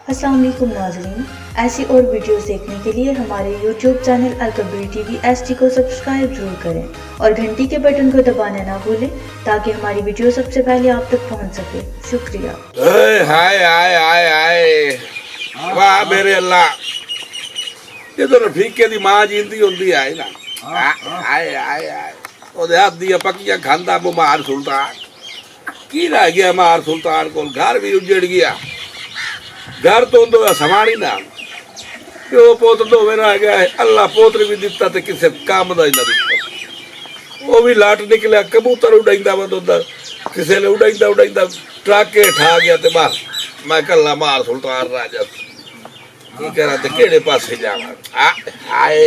अस्सलाम वालेकुम नाज़रीन, ऐसी और वीडियोस देखने के लिए हमारे YouTube channel Al Kabir TV HD को सब्सक्राइब जरूर करें और घंटी के बटन को दबाना ना भूलें ताकि हमारी वीडियो सबसे पहले आप तक पहुंच सके। शुक्रिया। हाय हाय हाय हाय वाह मेरे अल्लाह, ਜਦੋਂ ਰਫੀਕੇ ਦੀ ਮਾਂ ਜਿੰਦੀ ਹੁੰਦੀ ਹੈ ਨਾ, ਹਾਏ ਹਾਏ ਹਾਏ ਉਹਦੇ ਹੱਥ ਦੀਆਂ ਪੱਕੀਆਂ ਖਾਂਦਾ ਬਿਮਾਰ ਸੁਲਤਾਨ। ਕੀ ਰਹਿ ਗਿਆ ਮਾਰ ਸੁਲਤਾਨ ਕੋਲ? ਘਰ ਵੀ ਉੱਜੜ ਗਿਆ। घर तो सवाणी ना प्यो पोत दोवे रह गया है। अल्लाह पोत्र भी दिता तो किसी काम का ही ना दिता। वो भी लाट निकलिया, कबूतर उड़ाइंदा वा दुध किसी ने उड़ाइंदा उड़ाइंदा ट्राके ठा गया तो बस मैं कला मार सुल्तान राजा की करा तो केड़े पासे जावा। आए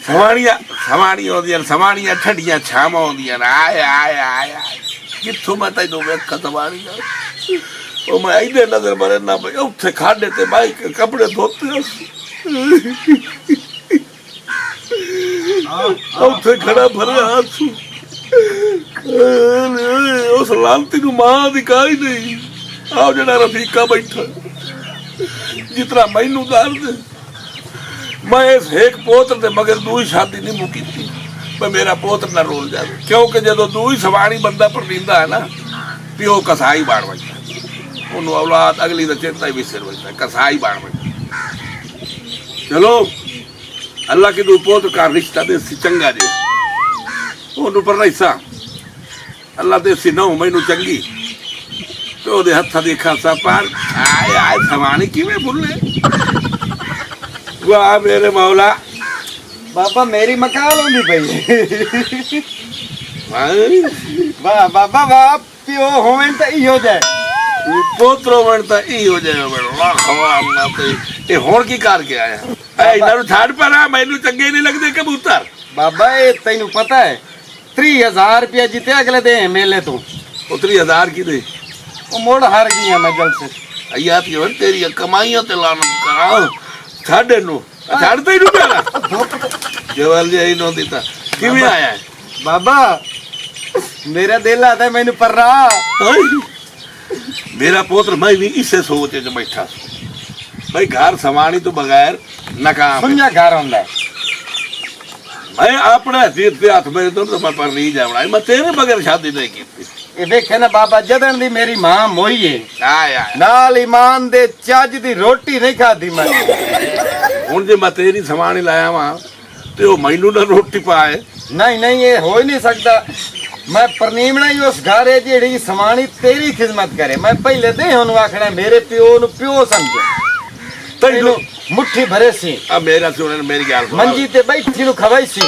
सवाणियां सवाणियां होंदियां, सवाणियां ठंडियां छावां होंदियां। आए आए आए आए कित्थों मैं तैनूं वेखां सवाणियां? ਉਹ ਮੈਂ ਇਹਦੇ ਨਜ਼ਰ ਮਰੇ ਨਾ ਬਈ ਉੱਥੇ ਖਾਡੇ ਤੇ ਬਾਈ ਕੱਪੜੇ ਧੋਤੇ ਉੱਥੇ ਖੜਾ ਭਰਿਆ ਆਂਸੂ। ਉਸ ਲਾਂਤੀ ਨੂੰ ਮਾਂ ਦੀ ਕਾਈ ਨਹੀਂ। ਆਹ ਜਿਹੜਾ ਰਫੀਕਾ ਬੈਠਾ ਜਿਤਨਾ ਮੈਨੂੰ ਦਰਦ, ਮੈਂ ਇਸ ਇੱਕ ਪੋਤਰ ਦੇ ਮਗਰ ਦੂਈ ਸ਼ਾਦੀ ਨਹੀਂ ਮੁਕੀਤੀ ਪਰ ਮੇਰਾ ਪੋਤਰ ਨਾ ਰੋਲ ਜਾਵੇ, ਕਿਉਂਕਿ ਜਦੋਂ ਦੂਈ ਸਵਾਣੀ ਬੰਦਾ ਪਰਵਿੰਦਾ ਹੈ ਨਾ ਪਿਓ ਕਸਾਈ ਬਾੜ ਵਜਦਾ ਉਹਨੂੰ ਔਲਾਦ ਅਗਲੀ ਦਾ ਚੇਤਾ ਹੀ ਵਿਸਰ ਵਜਦਾ, ਕਸਾਈ ਬਾਣ ਵਜਦਾ। ਚਲੋ ਅੱਲਾ ਕਿ ਦੂ ਪੋਤ ਕਾ ਰਿਸ਼ਤਾ ਦੇ ਸੀ ਚੰਗਾ ਜੇ ਉਹਨੂੰ ਪਰ ਰਹੀਸਾ ਅੱਲਾ ਦੇ ਸੀ ਨਾ ਮੈਨੂੰ ਚੰਗੀ ਤੇ ਉਹਦੇ ਹੱਥਾਂ ਦੀ ਖਾਸਾ ਪਾਰ। ਆਏ ਆਏ ਸਵਾਣੀ ਕਿਵੇਂ ਭੁੱਲੇ? ਵਾਹ ਮੇਰੇ ਮੌਲਾ। बाबा मेरी मकाल होंदी पई। वाह बाबा वाह, पियो होवन त इहो जाए, पोतरो बन त ई हो जाए। वाह खवाम ना ते ए होण की कार के आया ए इधर छाड़ पर आ, मैनू चंगे नहीं लगदे कबूतर। बाबा ए तैनू पता है 30,000 रुपया जीते अगले दे मेले तू। 30,000 की दे ओ मोड़ हार गई मैं जल से। अया पियो तेरी कमाइयां ते लानत करा छाड़े नु छाड़ते ही रुपया जवल जे ही नो दिता किवें आया है? बाबा मेरा दिल आता है मैनू पर रहा मेरा पुत्र मैं भी इसे सोचे च बैठा भाई घर सवाणी तो बगैर नाकाम सुनिया घर होंदा है। मैं अपने हसीर से हाथ मेरे तो मैं पर नहीं जावना, मैं तेरे बगैर शादी नहीं की। ये देखे ना बाबा जदन दी मेरी मां मोई है आया नाल ईमान दे चज दी रोटी नहीं खादी मैं। हुण जे मैं तेरी सवाणी लाया वा ते ओ मैनू ना रोटी पाए। नहीं नहीं ये हो ही नहीं सकता। मैं परनीमना ही उस घर है जेड़ी सवाणी तेरी खिदमत करे। मैं पहले दे ओनू आखना मेरे प्यो नु प्यो समझे तैनू मुट्ठी भरे सी। अब मेरा सुन मेरी गल सुन, मंजी ते बैठी नु खवाई सी।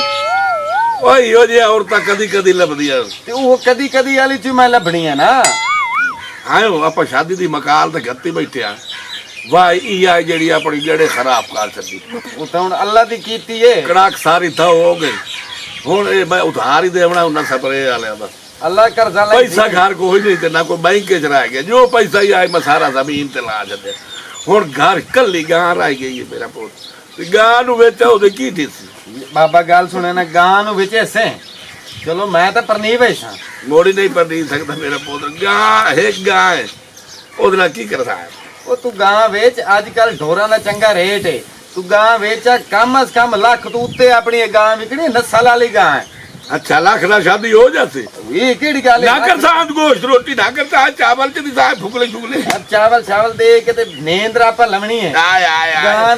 ओए यो जे औरतां कदी कदी लभदियां ते वो कदी कदी वाली च मैं लभणी है ना। आयो आपां शादी दी मकाल ते गत्ती बैठे आ। वाह ई आ जेड़ी अपनी जड़े खराब कर छड्डी। वो तो हुण अल्लाह दी कीती है। कड़ाक सारी था हो गई। हुण ए मैं उधार ही देवना उन्ना सपरे वाले दा अल्लाह कर्जा ला पैसा घर कोई नहीं ते ना कोई बैंक च रह गया। जो पैसा ही आए मैं सारा जमीन ते ला छड्डे। हुण घर कल्ली गां रह गई है मेरा पुत ते गां नु वेचा ओदे की थी। बाबा गल सुने ना गां नु विच ऐसे चलो मैं तो परनीव है सा मोड़ी नहीं पर नहीं सकता मेरा पुत्र। गां एक गां है ओदे नाल की करदा है? ओ तू गां वेच आजकल ढोरां दा चंगा रेट है। तू गां वेचा कम अज कम लाख तू उत्ते अपनी गां विकणी नस्ल वाली गां है। अच्छा लाख ना शादी हो जाती ये केड़ी गल ना है? कर साथ गोश्त रोटी ना करता चावल च दी साथ फुकले फुकले अब चावल चावल दे के ते नींद आपा लवणी है। आय आय आय गां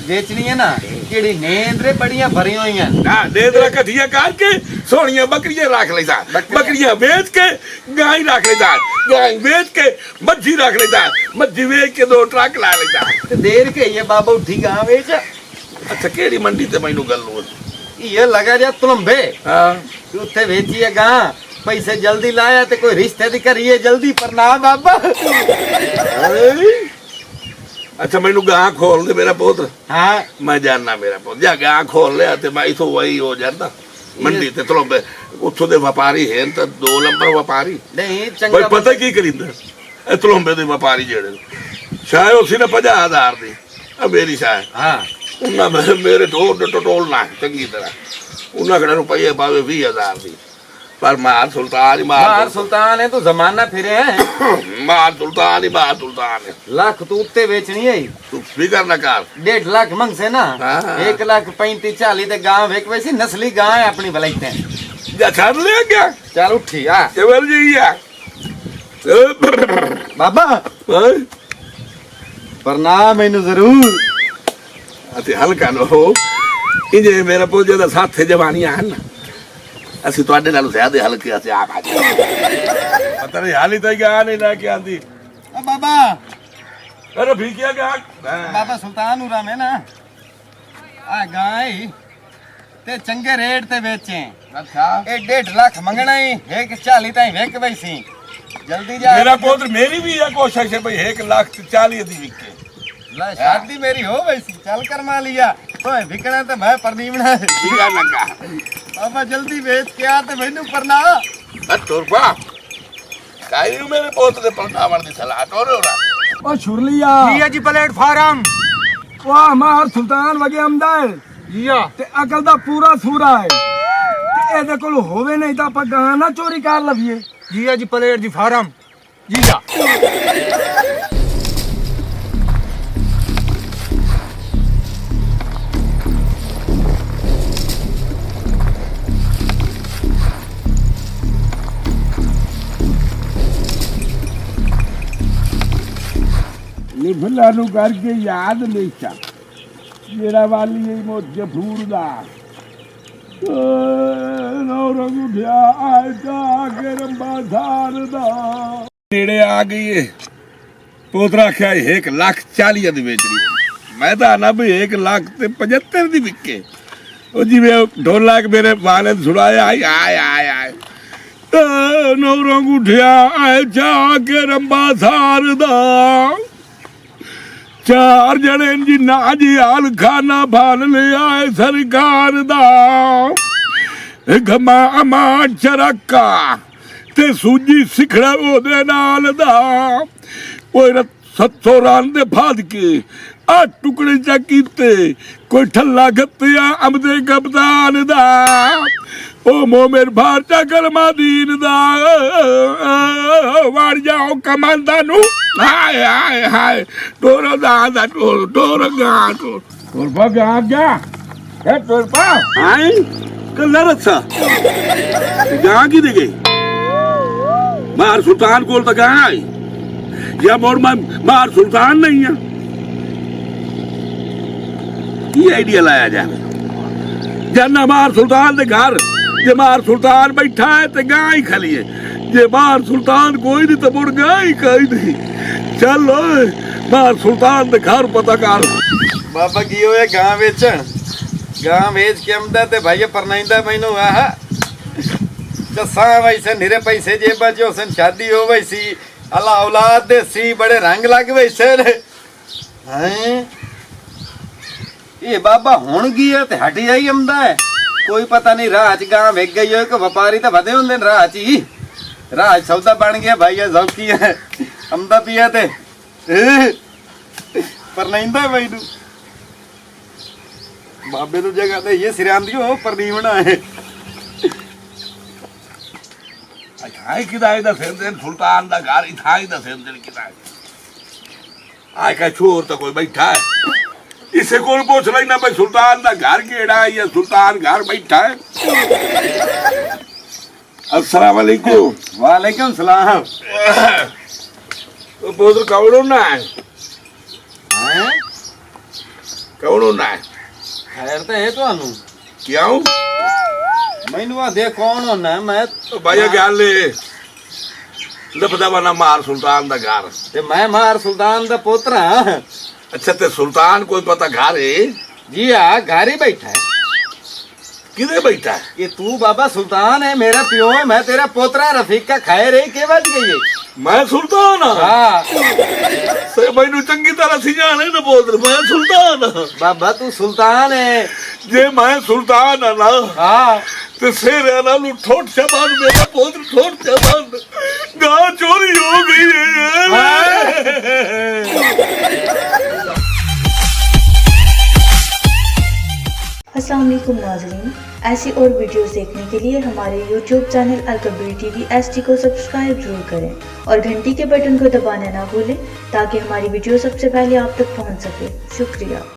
बेचनी है ना केड़ी नींदरे बड़ियां भरी हुई हैं ना नेंदरा कठिया काट के सोनिया बकरियां रख लेता, बकरियां बेच के गाय रख लेता, गाय बेच के मच्छी रख लेता, मच्छी बेच के 2 ट्रक ला लेता। ते देर के ये बाबा उठी गां वेच। अच्छा केड़ी मंडी ते मैनू गल हो ये लगा जा तुलंबे हां उत्थे वेची है गां पैसे जल्दी लाया ते कोई रिश्ते दी करिए जल्दी पर ना बाबा। अच्छा मैनू गां खोल दे मेरा पुत्र। हाँ मैं जानना मेरा पुत्र जा गां खोल लिया ते मैं इथों वही हो जाता मंडी ते तुलंबे उथों दे व्यापारी हैं तो 2 नंबर व्यापारी नहीं भाई चंगा पता की करिंदा ए तुलंबे दे व्यापारी जेड़े शायद उसी ने 50,000 दी अब मेरी शायद हाँ उन्ना मेरे ढोल टटोल ना चंगी तरह उन्ना कड़ा रुपये पावे 20,000 दी पर मार सुल्तान ही मार सुल्तान है, तू जमाना फिरे है। मार सुल्तान ही मार सुल्तान है। लाख तू उत्ते बेचनी है, तू फिकर न कर। 1.5 लाख मंग से ना, हाँ। 1,35,40 ते गांव वेक वैसी नस्ली गां है अपनी भलाइते। जा छाड़ ले क्या? चल उठी आ केवल जी या बाबा प्रणाम मैनू जरूर। अति हल्का न हो इंजे मेरा पोजे दा साथे जवानियां हैं ना, ਅਸੀਂ ਤੁਹਾਡੇ ਨਾਲ ਜ਼ਿਆਦਾ ਹਲਕੇ ਅਸੀਂ ਆਪ ਆ ਗਏ। ਪਤਾ ਨਹੀਂ ਹਾਲੀ ਤਾਂ ਗਿਆ ਨਹੀਂ ਲੈ ਕੇ ਆਂਦੀ। ओ बाबा ਅਰੇ ਭੀਕਿਆ ਗਿਆ बाबा सुल्तान उरा में ना आ गाय ते चंगे रेट ते बेचे। ਅੱਛਾ ए 1.5 लाख मंगना ही 1,40 ताई वेक वैसी जल्दी जा। ਮੇਰਾ ਪੁੱਤਰ ਮੇਰੀ ਵੀ ਇਹ ਕੋਸ਼ਿਸ਼ ਹੈ ਭਈ 1,40,000 ਦੀ ਵਿਕੇ। ला शादी मेरी हो वैसी चल कर मा लिया तो बिकना तो मैं परनीमना है। ठीका लगा बाबा जल्दी बेच के आ ते मैनू परना। तुरपा काई मेरे पुੱਤਰ ਦੇ ਪਰਨਾਵਣ ਦੀ ਸਲਾਹ ਟੋਰੇ ਹੋਣਾ। ओ छुरलिया जी जी प्लेटफार्म वाह मार सुल्तान वगे आमदा है जिया ते अकल दा पूरा सूरा है ते एदे कोल होवे नहीं तां ਆਪਾਂ ਗਾਂ ਨਾ ਚੋਰੀ ਕਰ ਲਵੀਏ। जिया जी प्लेट जी फार्म जिया। ਨਿਫਲਾ ਨੂੰ ਕਰਕੇ ਯਾਦ ਲੈਸਾ ਜਿਹੜਾ ਵਾਲੀ ਇਹ ਮੋਟ ਜਫੂਰ ਦਾ ਨੌ ਰੰਗ ਉਠਿਆ ਆਇਤਾ ਕੇ ਰੰਬਾ ਧਾਰ ਦਾ ਨੇੜੇ ਆ ਗਈ ਏ। ਪੋਤਰਾ ਆਖਿਆ 1,40,000 ਦੀ ਵੇਚਣੀ ਹੈ। ਮੈਂ ਤਾਂ ਨਾ ਵੀ 1,75,000 ਦੀ ਵਿਕੇ। ਉਹ ਜਿਵੇਂ ਢੋਲਾ ਕੇ ਮੇਰੇ ਵਾਲੇ ਸੁਣਾਇਆ ਆਏ ਆਏ ਆਏ ਆਏ ਨੌ ਰੰਗ ਉਠਿਆ ਆਇਤਾ ਕੇ ਰੰਬਾ ਧਾਰ ਦਾ ਚਾਰ ਜਣੇ ਜੀ ਨਾ ਜੀ ਹਾਲ ਖਾਨਾ ਭਾਲ ਲਿਆ ਸਰਕਾਰ ਦਾ ਗਮਾ ਅਮਾ ਚਰਕਾ ਤੇ ਸੂਜੀ ਸਿਖੜਾ ਉਹਦੇ ਨਾਲ ਦਾ ਕੋਈ 700 ਰਨ ਦੇ ਫਾਦ ਕੇ ਆ ਟੁਕੜੇ ਚਾ ਕੀਤੇ ਕੋਈ ਠੱਲਾ ਗੱਤਿਆ ਅਮਦੇ ਕਪਤਾਨ ਦਾ ਉਹ ਮੋਮੇਰ ਭਾਰਤਾ ਕਰਮਾ ਦੀਨ ਦਾ ਵੜ ਜਾਓ ਕਮਾਂਦਾ ਨੂੰ ਹਾਏ ਹਾਏ ਹਾਏ ਟੋਰ ਦਾ ਟੋਰ ਗਾ ਟੋਰ ਭਗਾ ਗਿਆ ਇਹ ਟੋਰ ਪਾ ਹਾਏ ਕੱਲਾ ਰੱਛਾ ਗਾ ਕੀ ਦੇ ਗਈ ਮਾਰ ਸੁਲਤਾਨ ਕੋਲ ਤਾਂ ਗਾ ਆਈ ਜਾਂ ਮੋੜ ਮਾਰ ਸੁਲਤਾਨ ਨਹੀਂ ਆ ਕੀ ਆਈਡੀਆ ਲਾਇਆ ਜਾ ਜਾਨਾ ਮਾਰ ਸੁਲਤਾਨ ਦੇ ਘਰ ਜੇ ਮਾਰ ਸੁਲਤਾਨ ਬੈਠਾ ਹੈ ਤੇ ਗਾਂ ਹੀ ਖਲੀਏ ਜੇ ਮਾਰ ਸੁਲਤਾਨ ਕੋਈ ਨਹੀਂ ਤਾਂ ਮੁੜ ਗਾਂ ਹੀ ਕੋਈ ਨਹੀਂ ਚੱਲ ਓਏ ਮਾਰ ਸੁਲਤਾਨ ਦੇ ਘਰ ਪਤਾ ਕਰ। बाबा की होए गां बेचण गां बेच के आमदा ते भाई परनाइंदा मैनू आह जसा वैसे निरे पैसे जेबा जो सन शादी हो वैसी अल्लाह औलाद दे सी बड़े रंग लग वैसे हैं। ये बाबा हुण गई है ते हट जाई आमदा है कोई पता नहीं राह च गां वेग गई हो कि व्यापारी तो वधे हुंदे राह च ही राह सौदा बन गया भाई जौकी है आमदा पिया ते परनाइंदा मैनू बाबे तो जगह ते ये सिरांदियो परनीवना है। ਹਾਈ ਕਿਦਾਏ ਦਾ ਸਿੰਦਨ ਸੁਲਤਾਨ ਦਾ ਘਰ ਇਥਾਈ ਦਾ ਸਿੰਦਨ ਕਿਦਾਏ ਆਏ ਕਾ ਛੋਰ ਤਾਂ ਕੋਈ ਬੈਠਾ ਹੈ ਇਸੇ ਕੋਲ ਪੁੱਛ ਲੈਣਾ ਮੈਂ ਸੁਲਤਾਨ ਦਾ ਘਰ ਕਿਹੜਾ ਹੈ ਜਾਂ ਸੁਲਤਾਨ ਘਰ ਬੈਠਾ ਹੈ। अस्सलाम वालेकुम। वालेकुम सलाम। तो पुत्र कौन होना है? हैं? कौन होना है? खैर तो है ਤੁਹਾਨੂੰ क्यों? ਮੈਨੂੰ ਆ ਦੇ ਕੌਣ ਹੋਣਾ ਮੈਂ तो भाई गल लपदा बना मार सुल्तान दा घर ਤੇ ਮੈਂ ਮਾਰ ਸੁਲਤਾਨ ਦਾ ਪੁੱਤਰ ਹਾਂ। अच्छा ते सुल्तान कोई पता घर है? जी हाँ घर ही बैठा है। किधे बैठा है? कि तू बाबा सुल्तान है मेरा प्यो है मैं तेरा पोतरा रफीक का खाए रही के बच गई है। मैं सुल्तान हाँ हाँ से मैनू चंगी तरह सिजाने ना बोल मैं सुल्तान हाँ। बाबा तू सुल्तान है। जे मैं सुल्तान है ना हाँ ते सेरे नाल ठोट शबान मेरा पुत्र ठोट शबान गां चोरी हो गई है। अस्सलाम वालेकुम नाज़रीन, ऐसी और वीडियोस देखने के लिए हमारे YouTube channel Al Kabir TV HD को सब्सक्राइब जरूर करें और घंटी के बटन को दबाना ना भूलें ताकि हमारी वीडियो सबसे पहले आप तक पहुंच सके। शुक्रिया।